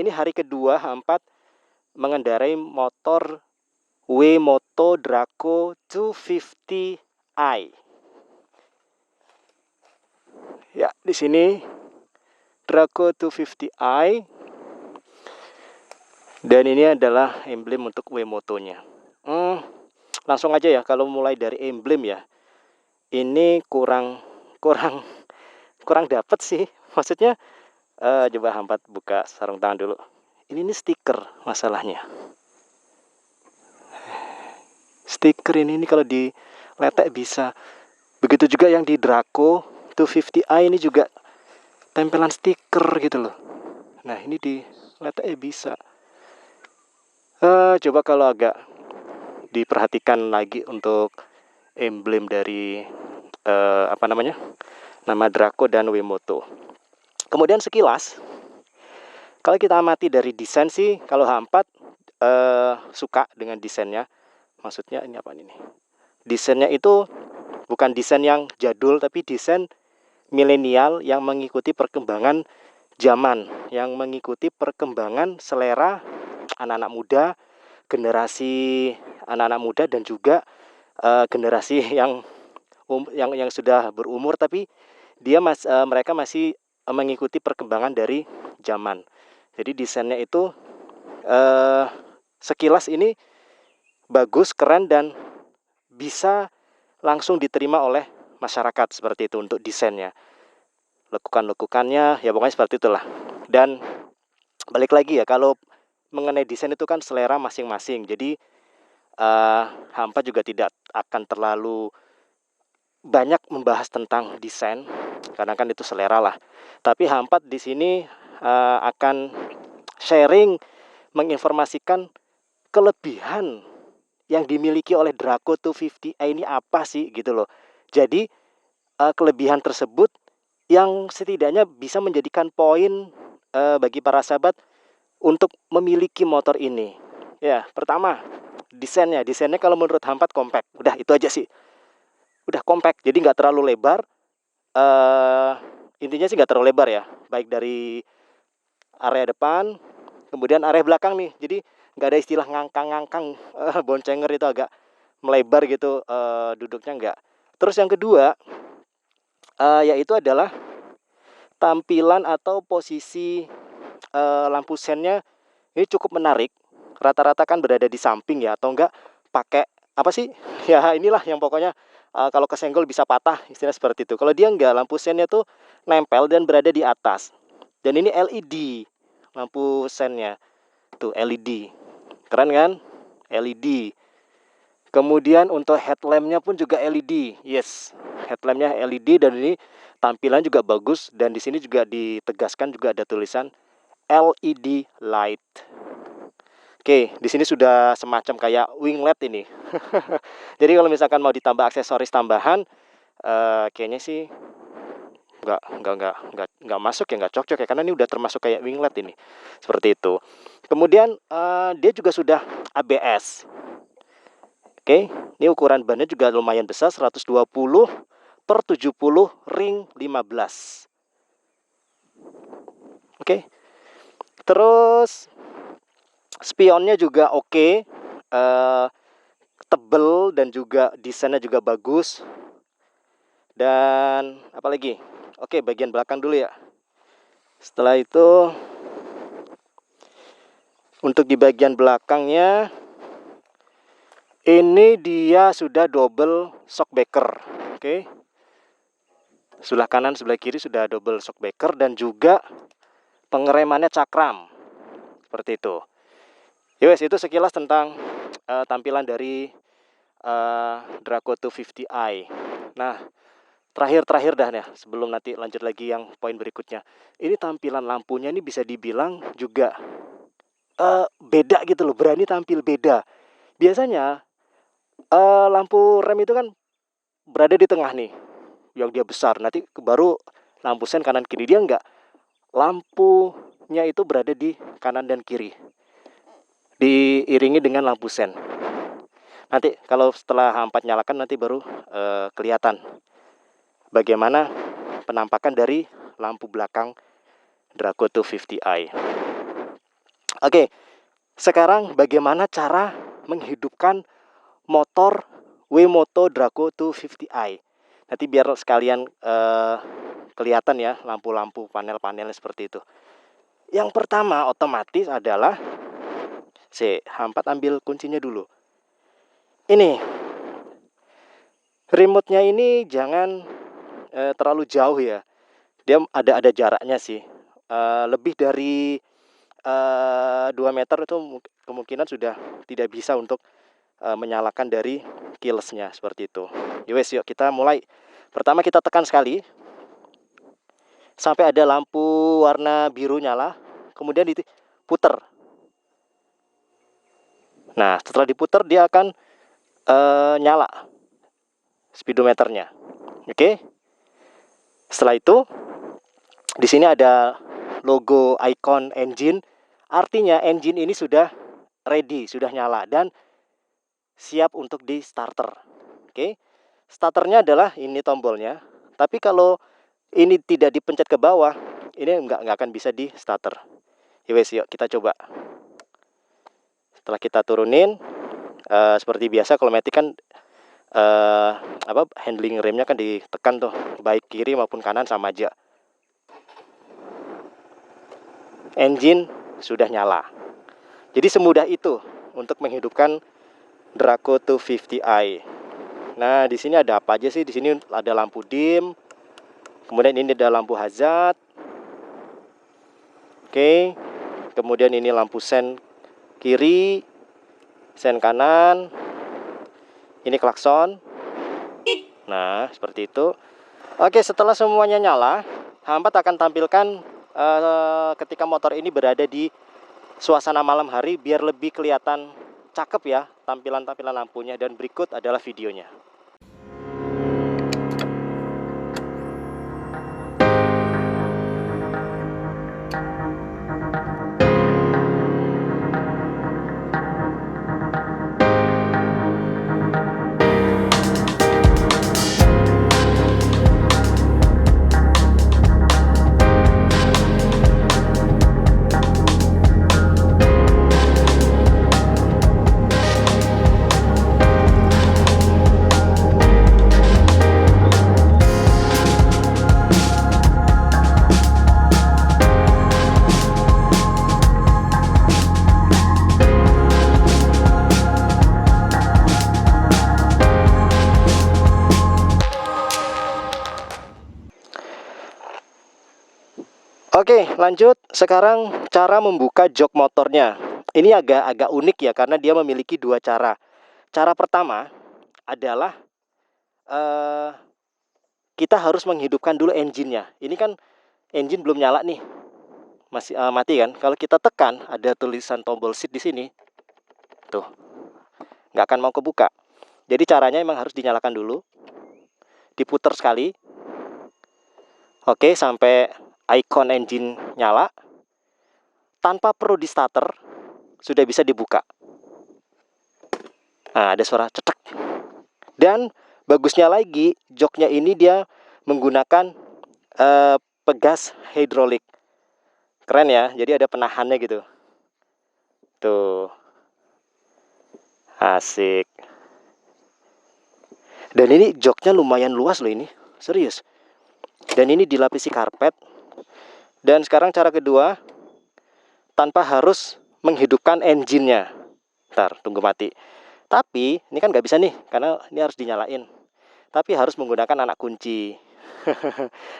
ini hari kedua H4 mengendarai motor W-Moto Draco 250i. Ya, di sini Draco 250i. Dan ini adalah emblem untuk W-Motonya. Langsung aja ya, kalau mulai dari emblem ya, ini kurang dapet sih. Maksudnya coba H4 buka sarung tangan dulu. Ini stiker masalahnya. Stiker ini kalau diletek bisa. Begitu juga yang di Draco 250i ini juga tempelan stiker gitu loh. Nah, ini diletek bisa. Coba kalau agak diperhatikan lagi untuk emblem dari nama Draco dan W-Moto. Kemudian sekilas, kalau kita amati dari desain sih, kalau H4 suka dengan desainnya. Maksudnya ini apa ini? Desainnya itu bukan desain yang jadul, tapi desain milenial yang mengikuti perkembangan zaman, yang mengikuti perkembangan selera anak-anak muda, generasi anak-anak muda, dan juga generasi yang sudah berumur, tapi mereka masih mengikuti perkembangan dari zaman. Jadi desainnya itu sekilas ini bagus, keren, dan bisa langsung diterima oleh masyarakat seperti itu untuk desainnya. Lekukan-lekukannya ya pokoknya seperti itulah. Dan balik lagi ya, kalau mengenai desain itu kan selera masing-masing. Jadi H4 juga tidak akan terlalu banyak membahas tentang desain karena kan itu selera lah. Tapi H4 di sini akan sharing, menginformasikan kelebihan yang dimiliki oleh Draco 250i ini apa sih gitu loh. Jadi kelebihan tersebut yang setidaknya bisa menjadikan poin bagi para sahabat untuk memiliki motor ini. Ya, pertama desainnya kalau menurut H4 compact. Udah itu aja sih. Udah compact, jadi nggak terlalu lebar. Intinya sih nggak terlalu lebar ya, baik dari area depan, kemudian area belakang nih. Jadi nggak ada istilah ngangkang-ngangkang, boncenger itu agak melebar gitu duduknya nggak. Terus yang kedua yaitu adalah tampilan atau posisi lampu sennya ini cukup menarik. Rata-rata kan berada di samping ya, atau enggak pakai apa sih? Ya inilah yang pokoknya kalau kesenggol bisa patah, istilah seperti itu. Kalau dia enggak, lampu sennya tuh nempel dan berada di atas. Dan ini LED lampu sennya. Tuh LED. Keren kan? LED. Kemudian untuk headlampnya pun juga LED. Yes, headlampnya LED, dan ini tampilan juga bagus. Dan di sini juga ditegaskan juga ada tulisan LED light. Oke, di sini sudah semacam kayak winglet ini. Jadi kalau misalkan mau ditambah aksesoris tambahan, kayaknya sih nggak masuk ya, nggak cocok ya, karena ini udah termasuk kayak winglet ini, seperti itu. Kemudian dia juga sudah ABS. Oke, ini ukuran bannya juga lumayan besar, 120/70 ring 15. Oke. Terus spionnya juga oke, tebel, dan juga desainnya juga bagus. Dan apalagi? Oke, bagian belakang dulu ya. Setelah itu untuk di bagian belakangnya ini dia sudah double shockbreaker. Oke. Sebelah kanan, sebelah kiri sudah double shockbreaker, dan juga pengeremannya cakram. Seperti itu. Yowes, itu sekilas tentang tampilan dari Draco 250i. Nah, terakhir dah ya, sebelum nanti lanjut lagi yang poin berikutnya. Ini tampilan lampunya ini bisa dibilang juga beda gitu loh, berani tampil beda. Biasanya lampu rem itu kan berada di tengah nih, yang dia besar. Nanti baru lampu sen kanan kiri. Dia enggak. Lampunya itu berada di kanan dan kiri, diiringi dengan lampu sen. Nanti kalau setelah H4 nyalakan nanti baru kelihatan bagaimana penampakan dari lampu belakang Draco 250i. Oke, sekarang bagaimana cara menghidupkan motor Wemoto Draco 250i. Nanti biar sekalian kelihatan ya lampu-lampu panel-panelnya seperti itu. Yang pertama otomatis adalah H4 ambil kuncinya dulu. Ini remote-nya ini jangan terlalu jauh ya. Dia ada jaraknya sih. Lebih dari 2 meter itu kemungkinan sudah tidak bisa untuk menyalakan dari keyless-nya seperti itu. Yowes, yuk kita mulai. Pertama kita tekan sekali sampai ada lampu warna biru nyala, kemudian diputer. Nah, setelah diputer dia akan nyala speedometernya. Oke. Setelah itu di sini ada logo icon engine, artinya engine ini sudah ready, sudah nyala dan siap untuk di starter. Oke. Starternya adalah ini tombolnya. Tapi kalau ini tidak dipencet ke bawah, ini nggak akan bisa di starter. Yowes, yuk kita coba. Setelah kita turunin, seperti biasa kalau matic kan handling remnya kan ditekan tuh, baik kiri maupun kanan sama aja. Engine sudah nyala. Jadi semudah itu untuk menghidupkan Draco 250i. Nah, di sini ada apa aja sih? Di sini ada lampu dim. Kemudian ini ada lampu hazard. Oke. Kemudian ini lampu sen kiri, sen kanan. Ini klakson. Nah, seperti itu. Oke, setelah semuanya nyala, H4 akan tampilkan ketika motor ini berada di suasana malam hari biar lebih kelihatan cakep ya tampilan-tampilan lampunya, dan berikut adalah videonya. Oke, lanjut. Sekarang cara membuka jok motornya. Ini agak unik ya karena dia memiliki dua cara. Cara pertama adalah kita harus menghidupkan dulu engine-nya. Ini kan engine belum nyala nih, masih mati kan. Kalau kita tekan ada tulisan tombol seat di sini, tuh nggak akan mau kebuka. Jadi caranya emang harus dinyalakan dulu, diputar sekali. Oke, sampai icon engine nyala, tanpa perlu di starter sudah bisa dibuka. Nah, ada suara cetek. Dan bagusnya lagi, joknya ini dia menggunakan pegas hidrolik. Keren ya, jadi ada penahannya gitu. Tuh, asik. Dan ini joknya lumayan luas loh ini, serius. Dan ini dilapisi karpet. Dan sekarang cara kedua, tanpa harus menghidupkan engine-nya. Ntar, tunggu mati. Tapi, ini kan nggak bisa nih, karena ini harus dinyalain. Tapi harus menggunakan anak kunci.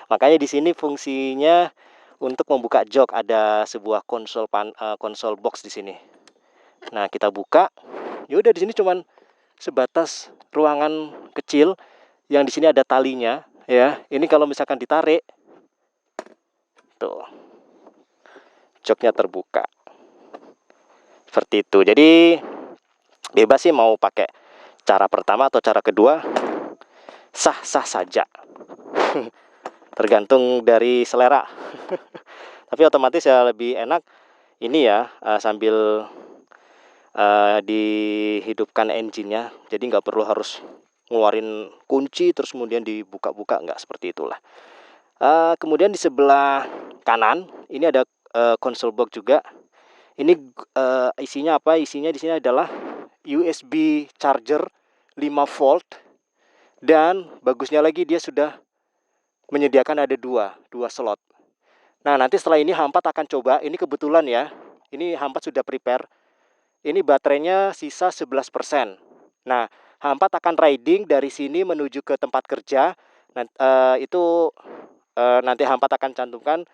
Makanya di sini fungsinya untuk membuka jok, ada sebuah konsol box di sini. Nah, kita buka. Ya udah, di sini cuman sebatas ruangan kecil yang di sini ada talinya ya. Ini kalau misalkan ditarik, tuh, joknya terbuka seperti itu. Jadi bebas sih mau pakai cara pertama atau cara kedua, sah-sah saja. Tergantung dari selera. Tapi otomatis ya lebih enak ini ya, sambil dihidupkan engine-nya. Jadi nggak perlu harus ngeluarin kunci terus kemudian dibuka-buka, nggak seperti itulah. Kemudian di sebelah kanan ini ada console box juga. Ini isinya apa? Isinya di sini adalah USB charger 5 volt, dan bagusnya lagi dia sudah menyediakan ada dua slot. Nah, nanti setelah ini H4 akan coba, ini kebetulan ya, ini H4 sudah prepare. Ini baterainya sisa 11%. Nah, H4 akan riding dari sini menuju ke tempat kerja. Itu nanti H4 akan cantumkan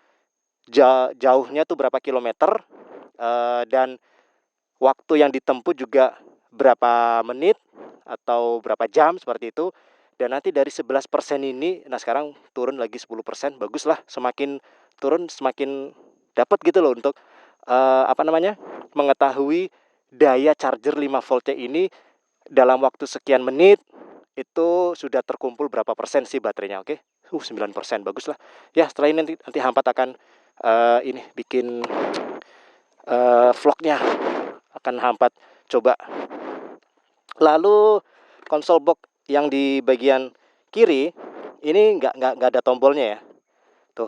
jauhnya tuh berapa kilometer, dan waktu yang ditempuh juga berapa menit atau berapa jam seperti itu. Dan nanti dari 11% ini, nah sekarang turun lagi 10%, bagus lah, semakin turun semakin dapat gitu loh untuk mengetahui daya charger 5 voltnya ini dalam waktu sekian menit itu sudah terkumpul berapa persen sih baterainya. Oke, 9%, bagus lah ya. Setelah ini nanti H4 akan ini bikin vlognya, akan H4 coba. Lalu konsol box yang di bagian kiri ini nggak ada tombolnya ya. Tuh,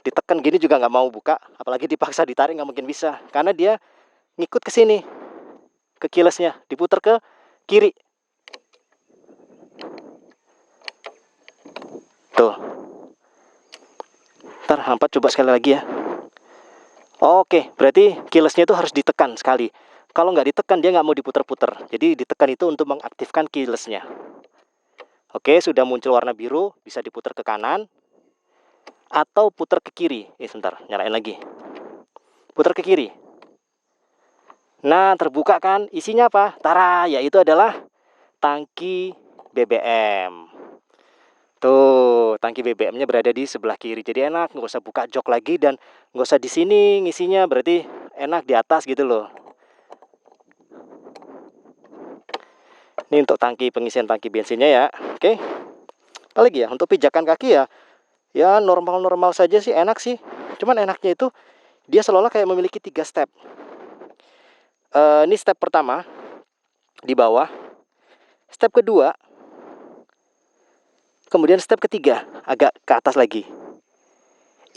ditekan gini juga nggak mau buka, apalagi dipaksa ditarik nggak mungkin bisa, karena dia ngikut ke sini, ke keylessnya, diputar ke kiri. Tuh, ntar H4 coba sekali lagi ya. Oke, berarti keylessnya itu harus ditekan sekali. Kalau nggak ditekan dia nggak mau diputar-putar. Jadi ditekan itu untuk mengaktifkan keylessnya. Oke, sudah muncul warna biru, bisa diputar ke kanan atau putar ke kiri. Sebentar, nyalain lagi. Putar ke kiri. Nah, terbuka kan? Isinya apa? Tara, yaitu adalah tangki BBM. Tuh, tangki BBM-nya berada di sebelah kiri. Jadi enak, nggak usah buka jok lagi dan nggak usah di sini ngisinya. Berarti enak di atas gitu loh. Ini untuk tangki pengisian tangki bensinnya ya. Oke. Apalagi ya, untuk pijakan kaki ya normal-normal saja sih, enak sih. Cuman enaknya itu dia seolah kayak memiliki 3 step. Ini step pertama di bawah, step kedua, kemudian step ketiga agak ke atas lagi.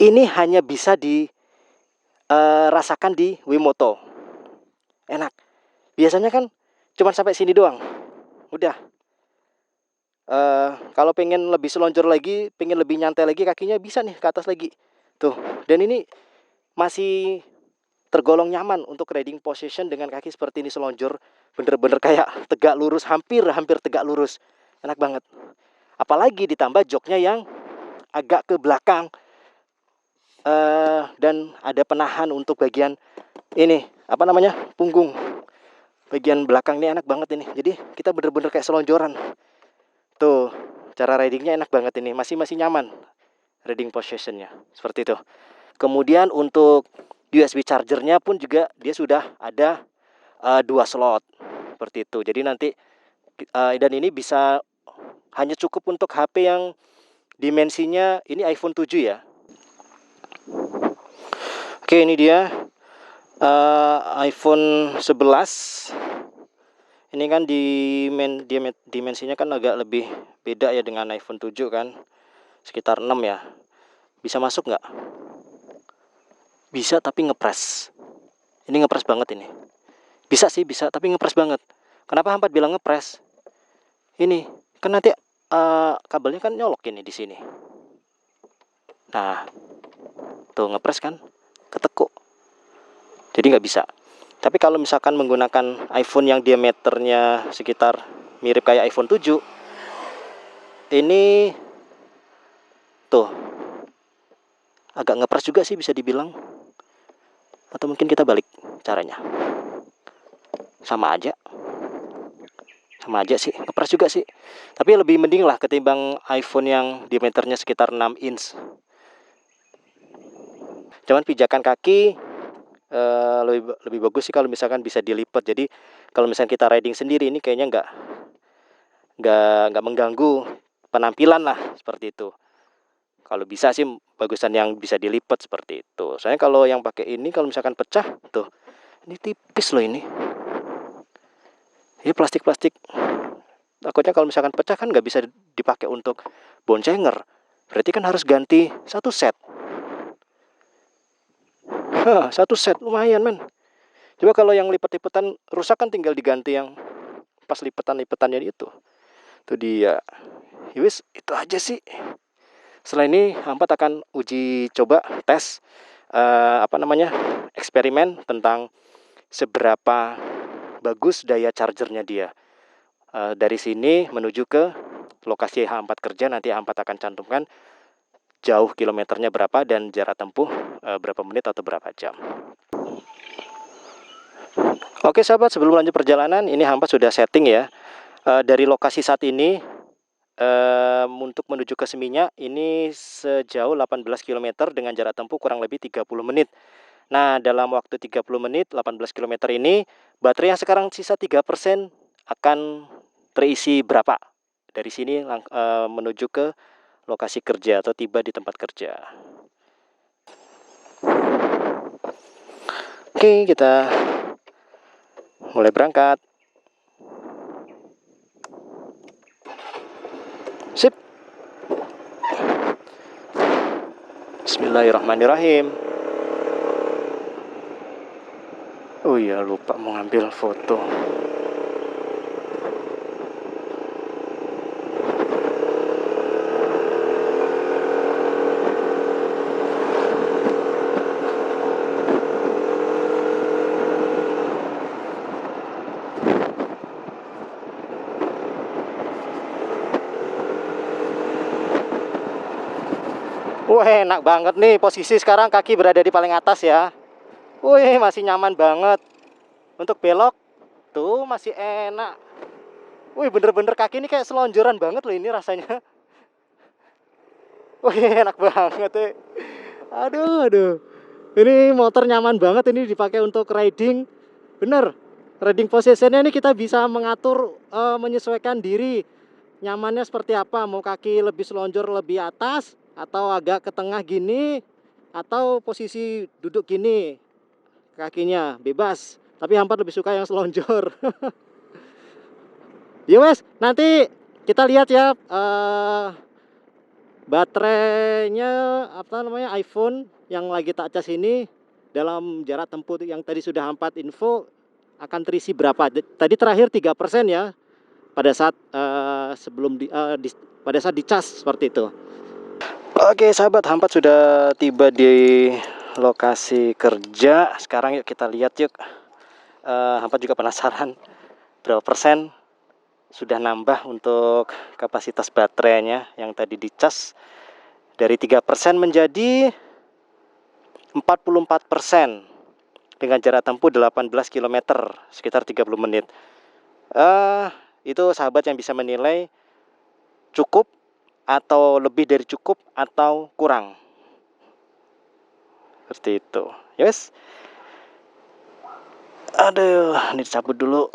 Ini hanya bisa dirasakan di Wimoto. Enak. Biasanya kan cuma sampai sini doang. Udah. Kalau pengen lebih selonjor lagi, pengen lebih nyantai lagi, kakinya bisa nih ke atas lagi. Tuh. Dan ini masih tergolong nyaman untuk riding position dengan kaki seperti ini selonjor. Bener-bener kayak tegak lurus, hampir tegak lurus. Enak banget. Apalagi ditambah joknya yang agak ke belakang. Dan ada penahan untuk bagian ini, punggung. Bagian belakang ini enak banget ini. Jadi kita bener-bener kayak selonjoran. Tuh, cara ridingnya enak banget ini. Masih nyaman riding positionnya. Seperti itu. Kemudian untuk USB chargernya pun juga dia sudah ada 2 slot. Seperti itu. Jadi nanti dan ini bisa hanya cukup untuk HP yang dimensinya ini iPhone 7 ya. Oke, ini dia iPhone 11. Ini kan dimensinya kan agak lebih beda ya dengan iPhone 7 kan. Sekitar 6 ya. Bisa masuk nggak? Bisa, tapi ngepres. Ini ngepres banget ini. Bisa sih, bisa, tapi ngepres banget. Kenapa H4 bilang ngepres? Ini kan nanti kabelnya kan nyolok ini di sini. Nah, tuh ngepres kan, ketekuk. Jadi nggak bisa. Tapi kalau misalkan menggunakan iPhone yang diameternya sekitar mirip kayak iPhone 7, ini tuh agak ngepres juga sih bisa dibilang. Atau mungkin kita balik caranya. Sama aja sih, ngepres juga sih. Tapi lebih mending lah ketimbang iPhone yang diameternya sekitar 6 inch. Cuman pijakan kaki lebih bagus sih kalau misalkan bisa dilipat. Jadi kalau misalkan kita riding sendiri ini kayaknya nggak mengganggu penampilan lah, seperti itu. Kalau bisa sih bagusan yang bisa dilipat seperti itu. Soalnya kalau yang pakai ini kalau misalkan pecah, tuh ini tipis loh ini. Ini plastik. Takutnya kalau misalkan pecah kan nggak bisa dipakai untuk boncenger. Berarti kan harus ganti 1 set. 1 set lumayan men. Coba kalau yang lipat-lipatan rusak kan tinggal diganti yang pas lipetan-lipetannya itu. Itu dia. Yowis, itu aja sih. Setelah ini Hampat akan uji coba tes eksperimen tentang seberapa bagus daya chargernya dia. Dari sini menuju ke lokasi H4 kerja, nanti H4 akan cantumkan jauh kilometernya berapa dan jarak tempuh berapa menit atau berapa jam. Oke sahabat, sebelum lanjut perjalanan, ini H4 sudah setting ya. Dari lokasi saat ini untuk menuju ke Seminyak ini sejauh 18 km dengan jarak tempuh kurang lebih 30 menit. Nah, dalam waktu 30 menit 18 km ini baterai yang sekarang sisa 3% akan terisi berapa? Dari sini menuju ke lokasi kerja atau tiba di tempat kerja. Oke, kita mulai berangkat. Sip. Bismillahirrahmanirrahim. Oh iya, lupa mau ngambil foto. Wah, enak banget nih posisi sekarang, kaki berada di paling atas ya. Wih, masih nyaman banget. Untuk belok tuh masih enak. Wih, bener-bener kaki ini kayak selonjoran banget loh ini rasanya. Wih, enak banget ya. Aduh. Ini motor nyaman banget, ini dipakai untuk riding. Bener, riding positionnya ini kita bisa mengatur, menyesuaikan diri nyamannya seperti apa. Mau kaki lebih selonjor lebih atas, atau agak ke tengah gini, atau posisi duduk gini. Kakinya bebas, tapi Hampat lebih suka yang selonjor. Ya wes, nanti kita lihat ya baterainya iPhone yang lagi tak cas ini dalam jarak tempuh yang tadi sudah Hampat info akan terisi berapa. Tadi terakhir 3% ya pada saat pada saat dicas seperti itu. Oke sahabat, Hampat sudah tiba di lokasi kerja. Sekarang yuk kita lihat yuk. Hampat juga penasaran berapa persen sudah nambah untuk kapasitas baterainya yang tadi dicas dari 3% menjadi 44% dengan jarak tempuh 18 km sekitar 30 menit. Itu sahabat yang bisa menilai cukup atau lebih dari cukup atau kurang. Seperti itu. Yes. Aduh, ini dicabut dulu.